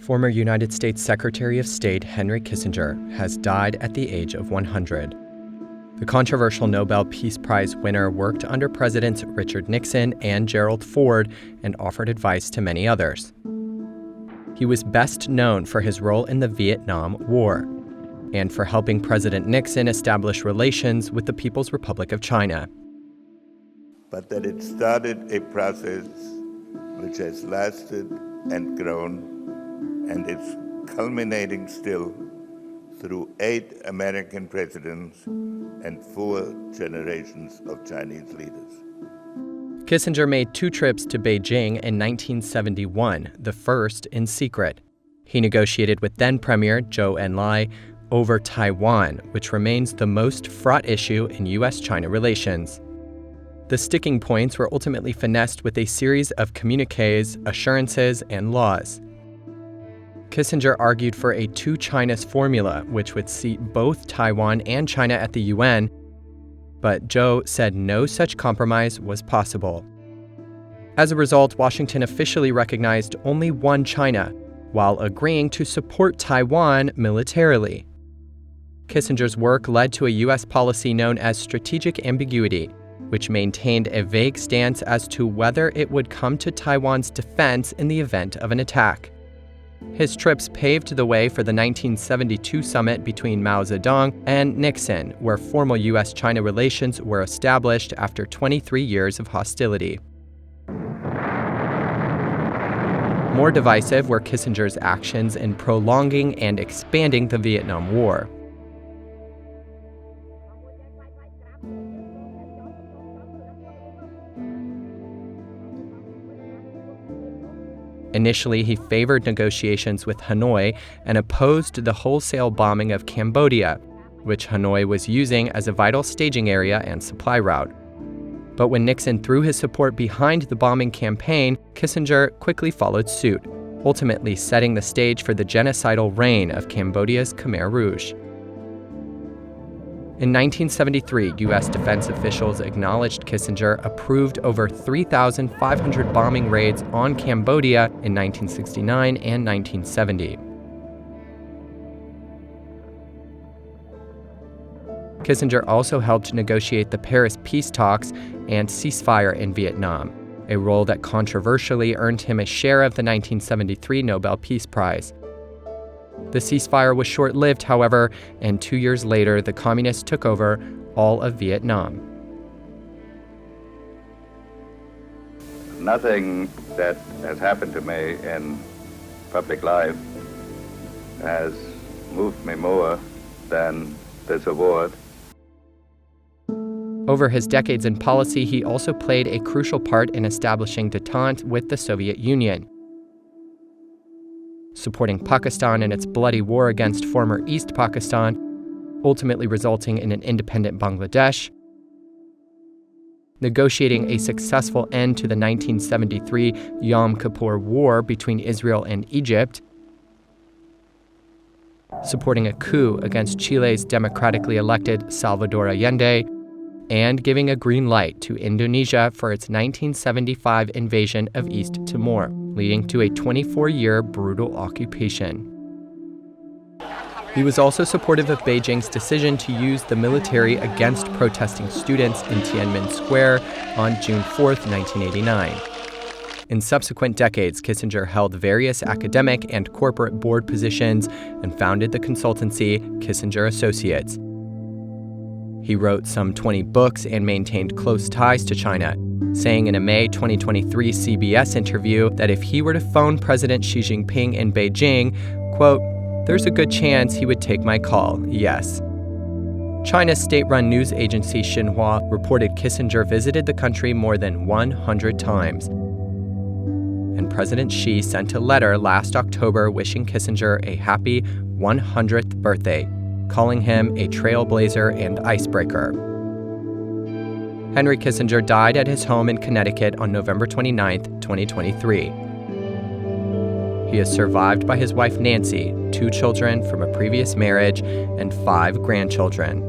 Former United States Secretary of State Henry Kissinger has died at the age of 100. The controversial Nobel Peace Prize winner worked under Presidents Richard Nixon and Gerald Ford and offered advice to many others. He was best known for his role in the Vietnam War and for helping President Nixon establish relations with the People's Republic of China. But that it started a process which has lasted and grown, and it's culminating still through 8 American presidents and 4 generations of Chinese leaders. Kissinger made 2 trips to Beijing in 1971, the first in secret. He negotiated with then-Premier Zhou Enlai over Taiwan, which remains the most fraught issue in U.S.-China relations. The sticking points were ultimately finessed with a series of communiques, assurances, and laws. Kissinger argued for a two-Chinas formula, which would seat both Taiwan and China at the UN, but Zhou said no such compromise was possible. As a result, Washington officially recognized only one China, while agreeing to support Taiwan militarily. Kissinger's work led to a U.S. policy known as strategic ambiguity, which maintained a vague stance as to whether it would come to Taiwan's defense in the event of an attack. His trips paved the way for the 1972 summit between Mao Zedong and Nixon, where formal U.S.-China relations were established after 23 years of hostility. More divisive were Kissinger's actions in prolonging and expanding the Vietnam War. Initially, he favored negotiations with Hanoi and opposed the wholesale bombing of Cambodia, which Hanoi was using as a vital staging area and supply route. But when Nixon threw his support behind the bombing campaign, Kissinger quickly followed suit, ultimately setting the stage for the genocidal reign of Cambodia's Khmer Rouge. In 1973, U.S. defense officials acknowledged Kissinger approved over 3,500 bombing raids on Cambodia in 1969 and 1970. Kissinger also helped negotiate the Paris peace talks and ceasefire in Vietnam, a role that controversially earned him a share of the 1973 Nobel Peace Prize. The ceasefire was short-lived, however, and 2 years later, the communists took over all of Vietnam. Nothing that has happened to me in public life has moved me more than this award. Over his decades in policy, he also played a crucial part in establishing détente with the Soviet Union, supporting Pakistan in its bloody war against former East Pakistan, ultimately resulting in an independent Bangladesh, negotiating a successful end to the 1973 Yom Kippur War between Israel and Egypt, supporting a coup against Chile's democratically elected Salvador Allende, and giving a green light to Indonesia for its 1975 invasion of East Timor, leading to a 24-year brutal occupation. He was also supportive of Beijing's decision to use the military against protesting students in Tiananmen Square on June 4, 1989. In subsequent decades, Kissinger held various academic and corporate board positions and founded the consultancy Kissinger Associates. He wrote some 20 books and maintained close ties to China, saying in a May 2023 CBS interview that if he were to phone President Xi Jinping in Beijing, quote, "There's a good chance he would take my call, yes." China's state-run news agency Xinhua reported Kissinger visited the country more than 100 times. And President Xi sent a letter last October wishing Kissinger a happy 100th birthday, calling him a trailblazer and icebreaker. Henry Kissinger died at his home in Connecticut on November 29, 2023. He is survived by his wife Nancy, 2 children from a previous marriage, and 5 grandchildren.